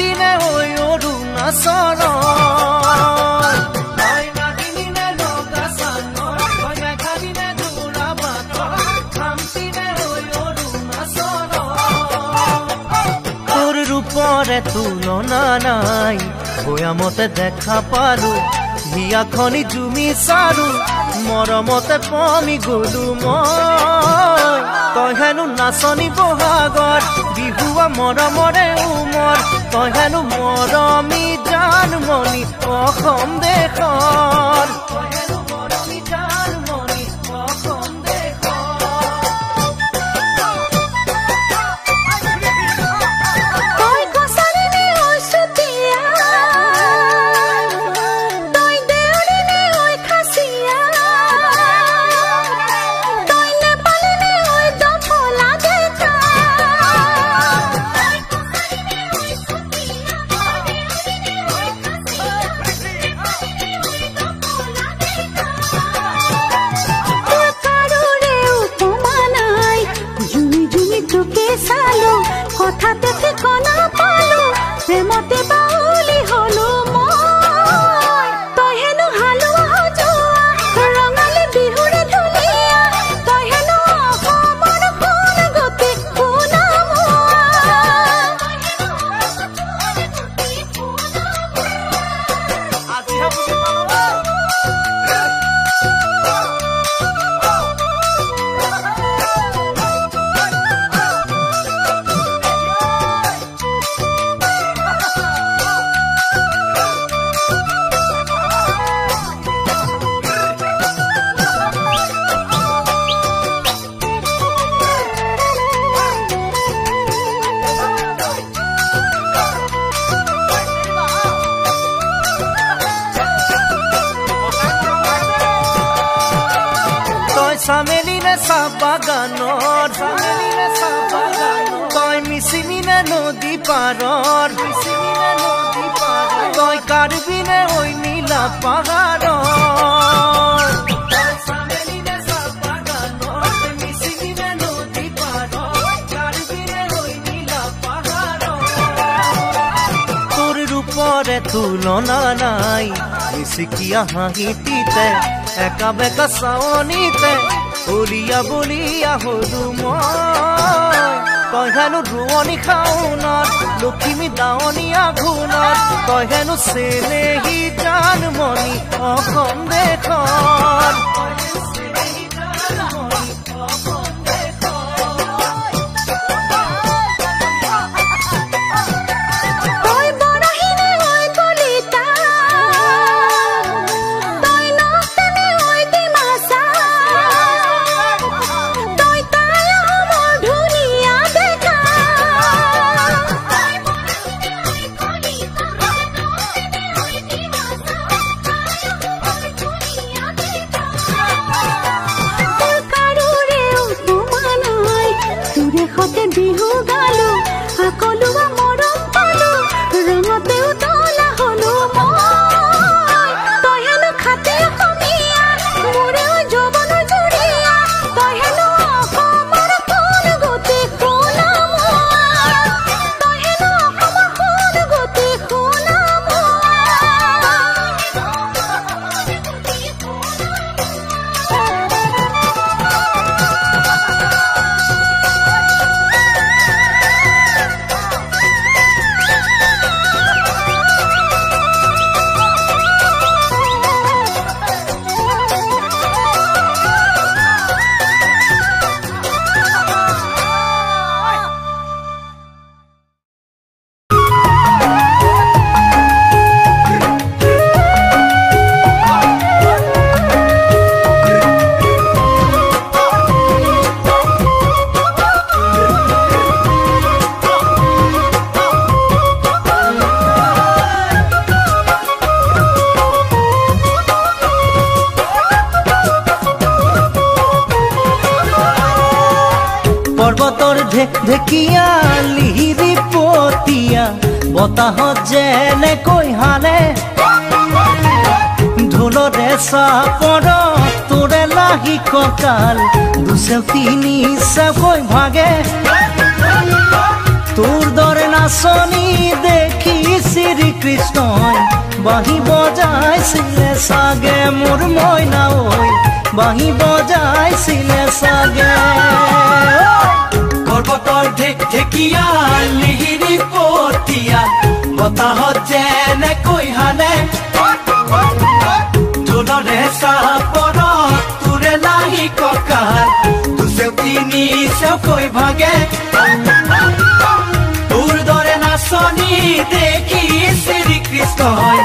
শান্তি নে ঐ অৰুণাচল তোৰ ৰূপৰে তুলনা নাই বয়ামতে দেখা পালো হিয়া খনি জুমি সাৰু মৰমতে পমি গলো মই তই হেনো নাচনি বহাগত বিহুৱা মৰমৰে উমৰ তই হেনো মৰমি জানমণি অসম দেশৰ সামেলিনে চাহবাগানৰ তই মিচিমিনে নদী পাৰৰ তই কাৰ্বিনে ঐ নীলা পাহাৰৰ তোৰ ৰূপৰে তুলনা নাই মিচিকিয়া হাঁহিটিতে একা বেকা চাৱনিতে বলিয়া বলিয়া হলো মই তই হেনো ৰোৱনী খাওনত লখিমী দাৱনী আঘোণত তই হেনো চেনেহী জানমণি অসম দেশৰ ঢেকিয়া লিহিৰি পতিয়া বতাহত যেনেকৈ হালে ঢোলৰে চাপৰ তোৰে লাহি কঁকাল দুচেও তিনি চেওকৈ ভাগে তোৰ দৰে নাচনি দেখি বাঁহী বজাইছিলে চাগে মোৰ মইনা ঐ বাঁহী বজাইছিলে চাগে পৰ্বতৰ ঢেকঢেকীয়া লিহিৰি পতীয়া বতাহত যেনেকৈ হানে ঢোলৰে চাপৰত তোৰে লাহি কঁকাল দুচেও তিনি চেওকৈ ভাগে তোৰ দৰে নাচনি দেখি শ্ৰীকৃষ্ণই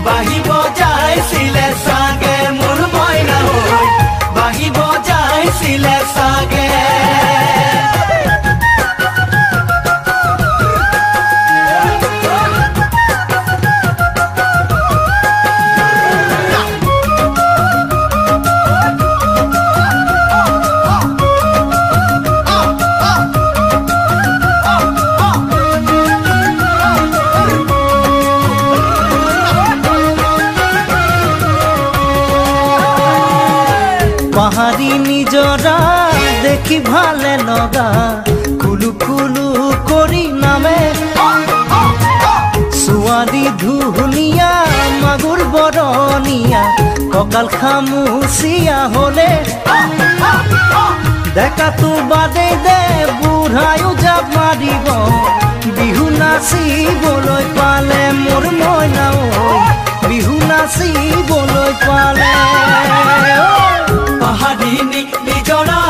বাঁহী বজাইছিলে চাগে মোৰ মইনা ঐ বাঁহী বজাইছিলে চাগে পাহাড়ি নিজৰা দেখি ভালে লগা কুলু কুলু কৰি নামে ছোৱালী ধুনীয়া মাগুৰ বৰণীয়া কঁকাল খামুচিয়া হলে ডেকাটো বাদে দে বুঢ়ায়ো জাপ মাৰিব বিহু নাচিবলৈ পালে মোৰ মইনা ঐ বিহু নাচিবলৈ পালে পাহাড়ি নিজৰা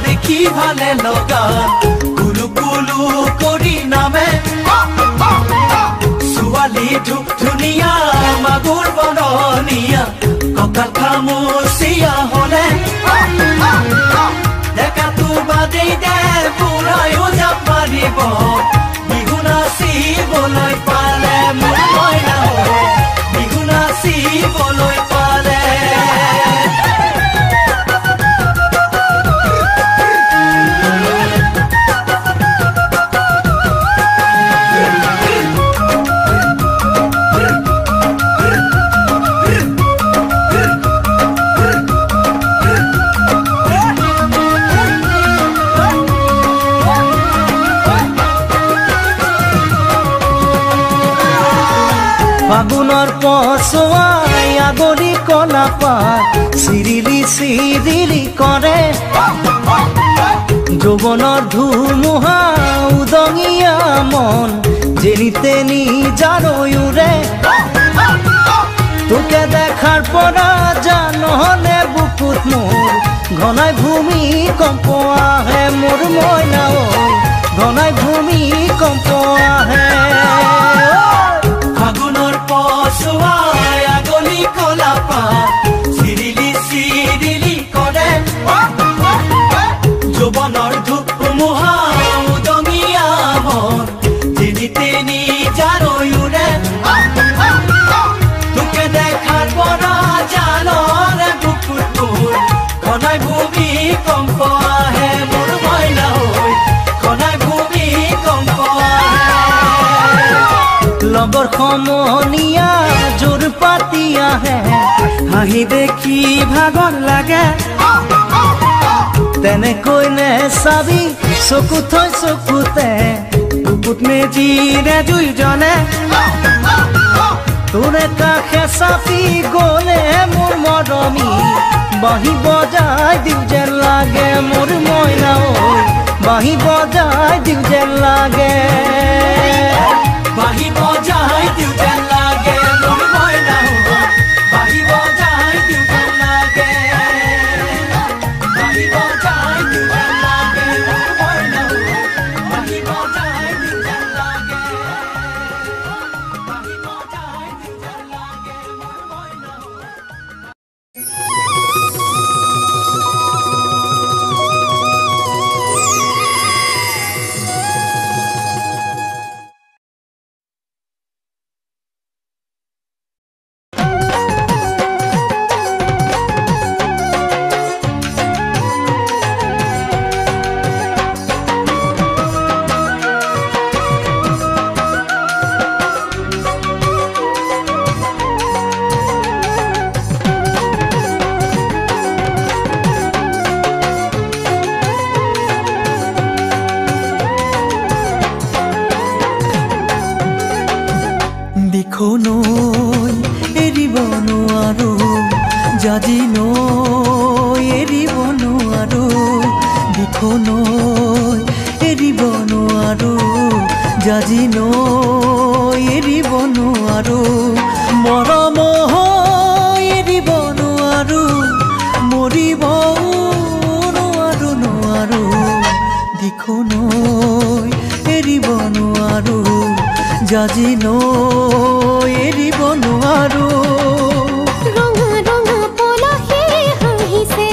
দেখি ভালে লগা কুলু কুলু কৰি নামে ছোৱালী ধুনীয়া মাগুৰ বৰণীয়া কঁকাল খামুচিয়া হলে ডেকাটো বাদে দে বুঢ়ায়ো জাপ মাৰিব বিহু নাচিবলৈ পালে মোৰ মইনা ঐ বিহু নাচিবলৈ পালে ফাগুনৰ পছুৱাই আগলি কলা পাত চিৰিলি চিৰিলি কৰে যৌৱনৰ ধুমুহা উদঙীয়া মন যেনি তেনি জাৰয়ুৰে তোকে দেখাৰ পৰা জানহলে বুকুত মোৰ ঘনাই ভূমি কম্প আহে মোৰ মইনা ঐ ঘনাই ভূমি কম্প আহে ফাগুনৰ পছুৱাই আগলি কলা পাত চিৰিলি চিৰিলি কৰে যৌৱনৰ ধুমুহা উদঙীয়া মন যেনি তেনি জাৰয়ুৰে তোকে দেখাৰ পৰা জানৰে বুকুত মোৰ ঘনাই ভূমি কম্প আহে মোৰ মইনা ঐ ঘনাই ভূমি কম্প আহে লগৰ সমনীয়া জোৰ পাতি আহে হাঁহি দেখি ভাগৰ লাগে তেনেকৈ নে চাবি চকু থৈ চকুতে বুকুত মেজিৰে দুইজনে তোৰে কাষে চাপি গলে মোৰ মৰমী বাঁহী বজাই দিওঁ যেন লাগে মোৰ মইনা ঐ বাঁহী বজাই দিওঁ যেন লাগে বাঁহী বজাই দিওঁ যেন লাগে মোৰ মইনা ঐ বাঁহী বজাই দিওঁ যেন লাগে বাঁহী বজাই দিওঁ যেন লাগে মোৰ মইনা ঐ বাঁহী বজাই দিওঁ যেন লাগে বাঁহী বজাই দিওঁ যেন লাগে মোৰ মইনা ঐ দিখো নৈ এৰিব নোৱাৰো জাজি নৈ এৰিব নোৱাৰো দিখো নৈ এৰিব নোৱাৰো জাজি নৈ এৰিব নোৱাৰো মৰম এৰিব নোৱাৰো মৰিব নোৱাৰো নোৱাৰো দিখো নৈ এৰিব নোৱাৰো জাজি নৈ এৰিব নোৱাৰো ৰঙা ৰঙা পলাশে হাঁহিছে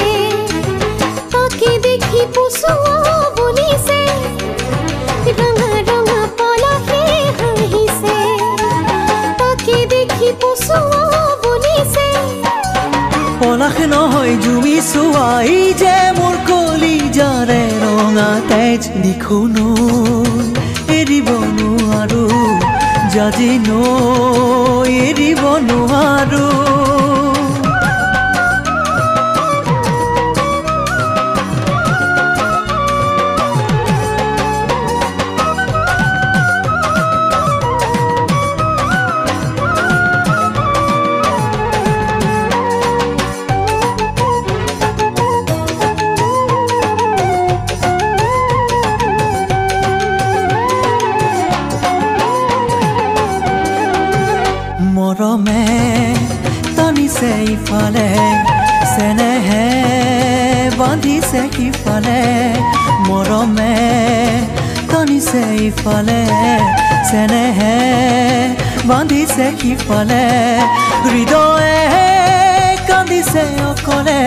তাকে দেখি পুচুৱা বুলিছে ৰঙা ৰঙা পলাশে হাঁহিছে তাকে দেখি পুচুৱা বুলিছে পলাশ নহয় জুমি চোৱাই যে মোৰ কলিজাৰে ৰঙা তেজ দিখো নৈ এৰিব নোৱাৰো জাজি নৈ এৰিব নোৱাৰো মৰমে টানিছে ইফালে চেনেহে বান্ধিছে সিফালে মৰমে টানিছে ইফালে চেনেহে বান্ধিছে সিফালে হৃদয়ে কান্দিছে অকলে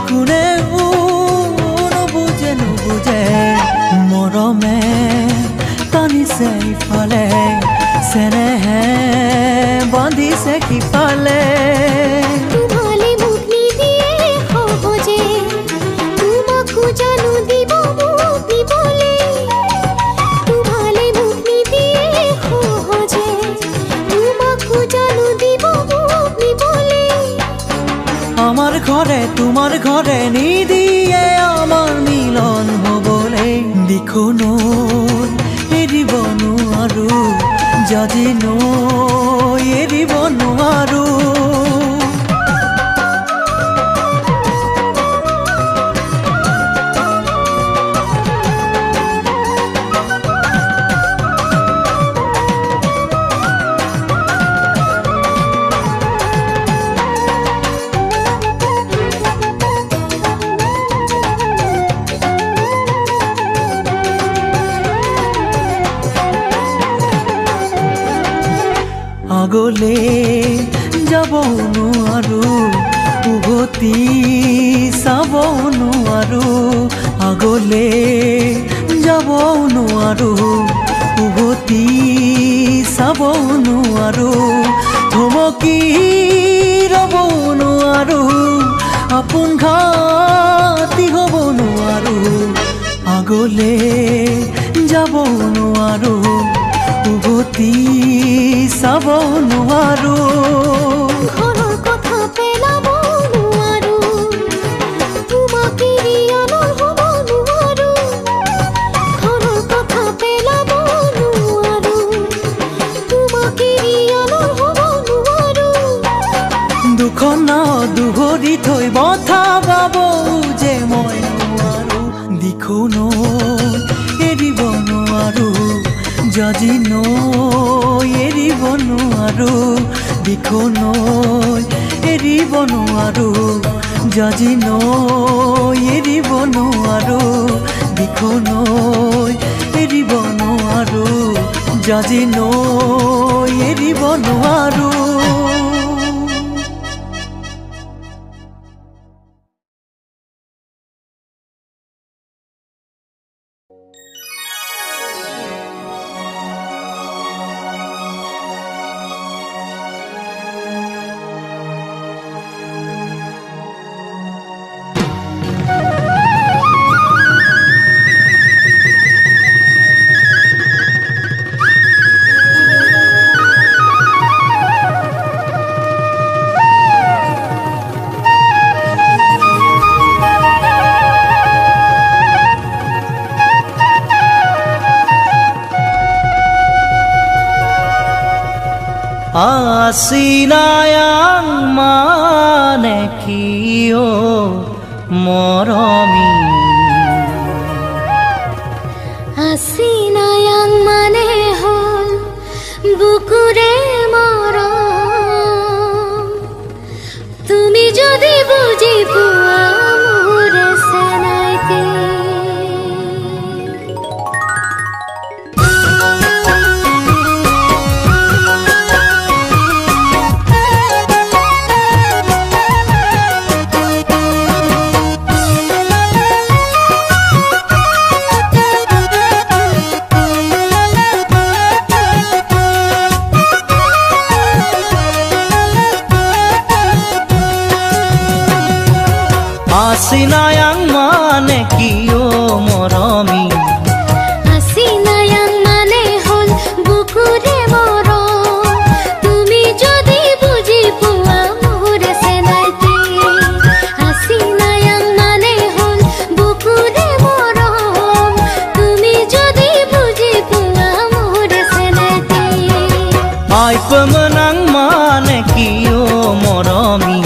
কোনেও নুবুজে নুবুজে মৰমে টানিছে ইফালে চেনেহে বান্ধিছে সিফালে তোমালে মোক নিদিয়ে সহজে তোমাকো জানো দিব মোক দিবলে তোমালে মোক নিদিয়ে সহজে তোমাকো জানো দিব মোক দিবলে আমার ঘরে তোমার ঘরে নিদিয়ে আমার মিলন হবলে দিখো নৈ এৰিব নোৱাৰো জাজি নৈ এৰিব নোৱাৰো আগলে যাব নোৱাৰো উভতি চাব নোৱাৰো আগলে যাব নোৱাৰো উভতি চাব নোৱাৰো ধমকি ৰ'ব নোৱাৰো আপোন ঘাটি হ'ব নোৱাৰো আগলে যাব নোৱাৰো উভতি চাব নোৱাৰো ঘৰৰ কথা পেলাব নোৱাৰো তোমাক এৰি আনৰ হ'ব নোৱাৰো ঘৰৰ কথা পেলাব নোৱাৰো তোমাক এৰি আনৰ হ'ব নোৱাৰো দুখন দুহৰি থৈ বথা পাব যে মই নোৱাৰো দিখো নৈ এৰিব নোৱাৰো জাজি নৈ এৰিব নোৱাৰো দিখো নৈ এৰিব নোৱাৰো জাজি নৈ এৰিব নোৱাৰো দিখো নৈ এৰিব নোৱাৰো জাজি নৈ এৰিব নোৱাৰো Asinayang manekiyo moromi Asinayang mane hol bukure morom Tumi jodi buji puwa mure senaite Asinayang manekiyo moromi Asinayang mane hol bukure morom Tumi jodi buji puwa mure senaite Asinayang mane hol bukure morom Tumi jodi buji puwa mure senaite Ay pemenang manekiyo moromi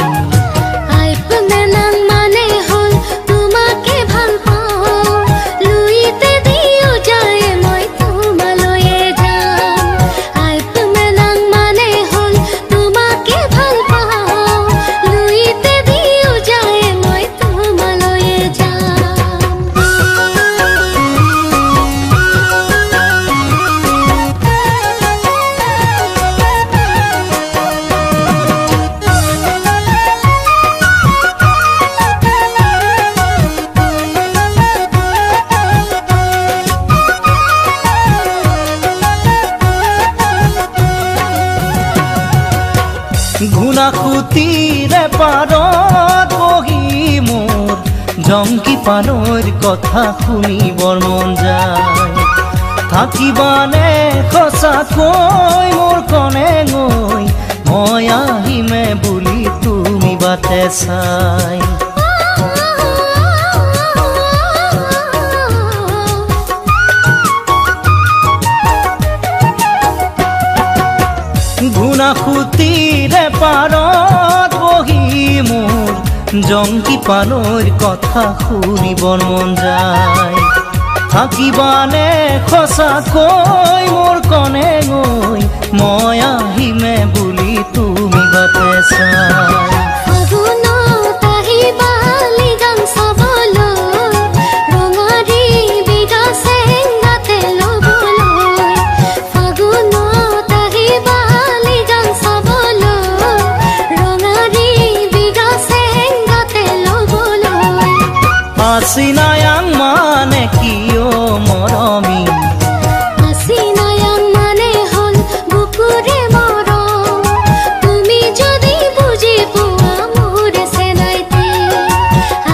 Gunakhutire parot bohi mor jongki panor kotha শুনিবৰ মন যায় থাকিবানে খসাকৈ মোৰ কনে গৈ মই আহিমে বুলি তুমি বাটে চাই গুনাখুতিৰে পাৰত বহি মোৰ জংকি পানৰ কথা শুনিবৰ মন যায় থাকিবানে খসাকৈ মোৰ কনে গৈ মই আহিমে বুলি তুমি বাটে চাই Asinayang manekiyo moromi Asinayang mane hol bukure morom Tumi jodi buji puwa mure senaite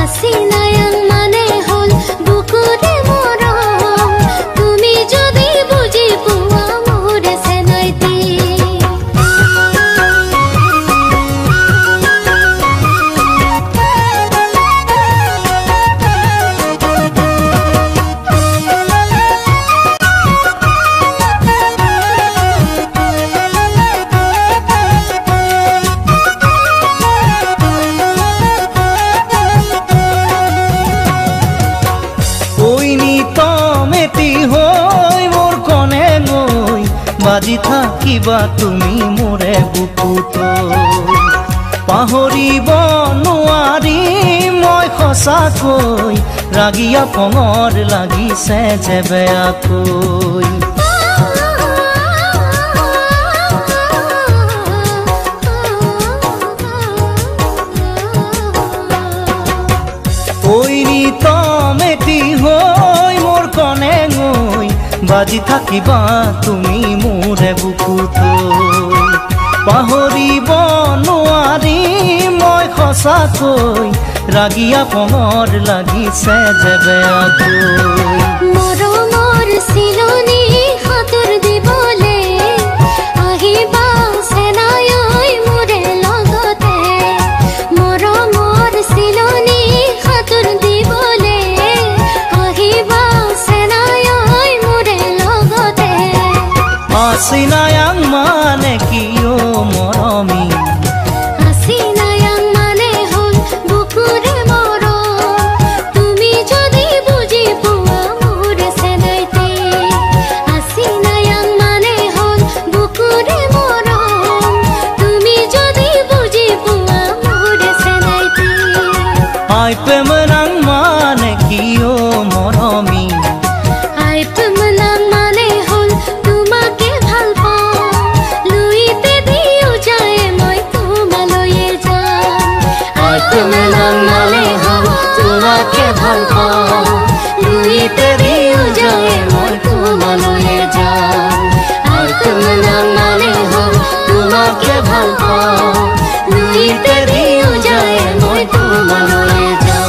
Asinayang mane hol bukure morom Tumi jodi buji puwa mure senaite বাজি থাকিবা তুমি মোৰে বুকুত পাহৰিব নোৱাৰি মই সঁচাকৈ ৰাগিয়া পঙৰ লাগিছে যে বেয়াকৈ মেটি হৈ মোৰ কনে গৈ বাজি থাকিবা তুমি মোৰে বুকুত পাহৰিব নোৱাৰি মই সঁচাকৈ ৰাগিয়া পঙৰ লাগিছে যে বেয়াকৈ মৰমৰ চিলনি হাতৰ দিবলে আহিবা সেনাই মোৰে লগতে মৰমৰ চিলনি হাতৰ দিবলে আহিবা সেনাই মোৰে লগতে Asinayang manekiyo মৰমী হাসিনায়াং মানে হল বুকুৰে মৰম তুমি যদি বুঝি পোৱা মোৰ সেনাইতে হাসিনায়াং মানে হল বুকুৰে মৰম তুমি যদি বুঝি পোৱা মোৰ সেনাইতে আই প্ৰেম নাং মানে কি ও মৰমী আই প্রেম নাং মানে হল তোমাকে ভাল পাওঁ লুইতে দিও যায় মই তোমালৈয়ে যাম আই প্রেম নাং মানে হল তোমাকে ভাল পাওঁ লুইতে দিও যায় মই তোমালৈয়ে যাম আই প্রেম নাং মানে হল তোমাকে ভাল পাওঁ লুইতে দিও যায় মই তোমালৈয়ে যাম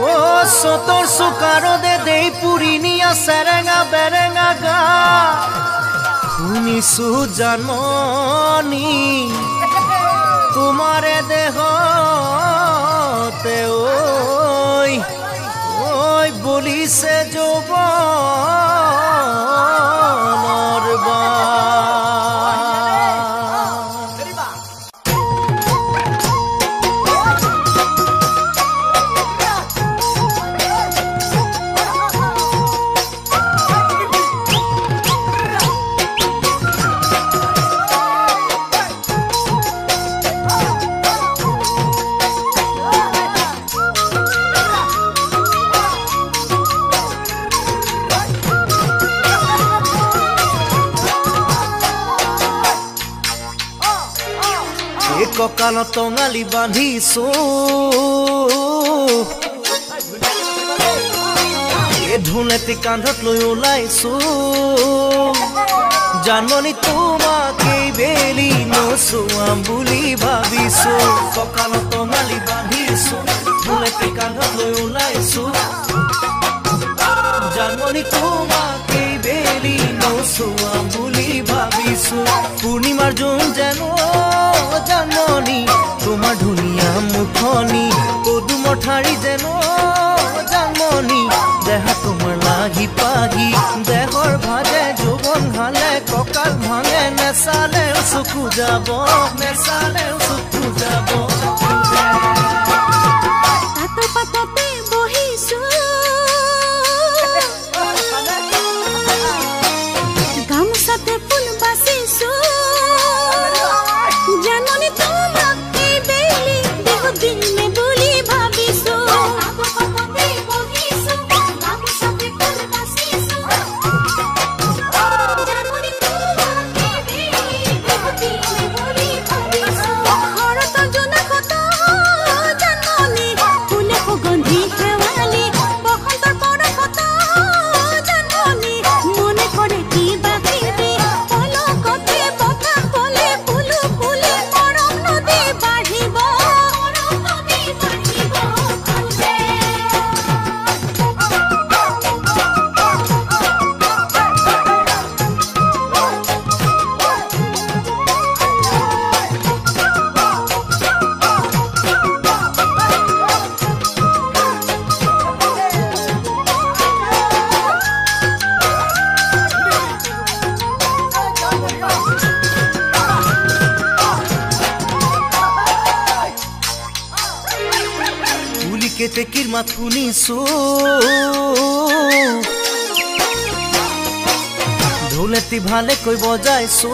ও সতর সুকারো দে দেই পুরিনিয়া সেরেঙা বেরেঙা গা শুনিছো জানমনি তোমারে দেহতে ওই ওই বলিছে যৌবনৰ কঁকালত টঙালি বান্ধিছো ধুনেতি কান্ধত লৈ ওলাইছো জানমনি তোমাকেই বেলি নচুৱাম বুলি ভাবিছো কঁকালত টঙালি বান্ধিছো ধুনেতি কান্ধত লৈ ওলাইছো জানমনি তোমাকেই বেলি নচুৱাম বুলি ভাবিছো পূৰ্ণিমাৰ জোন যেন জানমনি তোমাৰ ধুনীয়া মুখনি পদুমৰ ঠাৰি যেন জানমনি দেহা তোমাৰ লাগি পাগি দেহৰ ভাজে যৌৱন হালে কঁকাল ভাঙে নেচালে চকু যাব পাততে বহিছো গামোচাতে ফুল বাচিছো জাননি তোমাকে বেলি দেহ দিনে বুলি ভাবিছো কেতেকীৰ মাত শুনিছো ঢোলেটি ভালেকৈ বজাইছো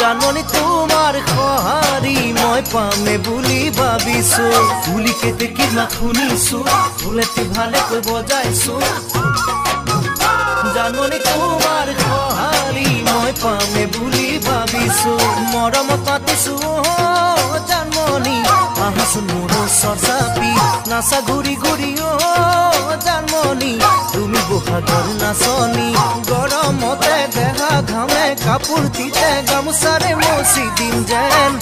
জানমনি তোমাৰ সঁহাৰি মই পামে বুলি ভাবিছো ফুলি কেতেকীৰ মাত শুনিছো ঢোলেটি ভালেকৈ বজাইছো জানমনি তোমাৰ সঁহাৰি মই পামে বুলি ভাবিছো মৰমত পাতিছো জানমনি আহাচোন মোৰ চৰ্চাপি নাচা ঘূৰি ঘূৰি জানমনি তুমি বহাগৰ নাচনি গৰমতে দেহা ঘামে কাপোৰ তিতে গামোচাৰে মচি দিম যেন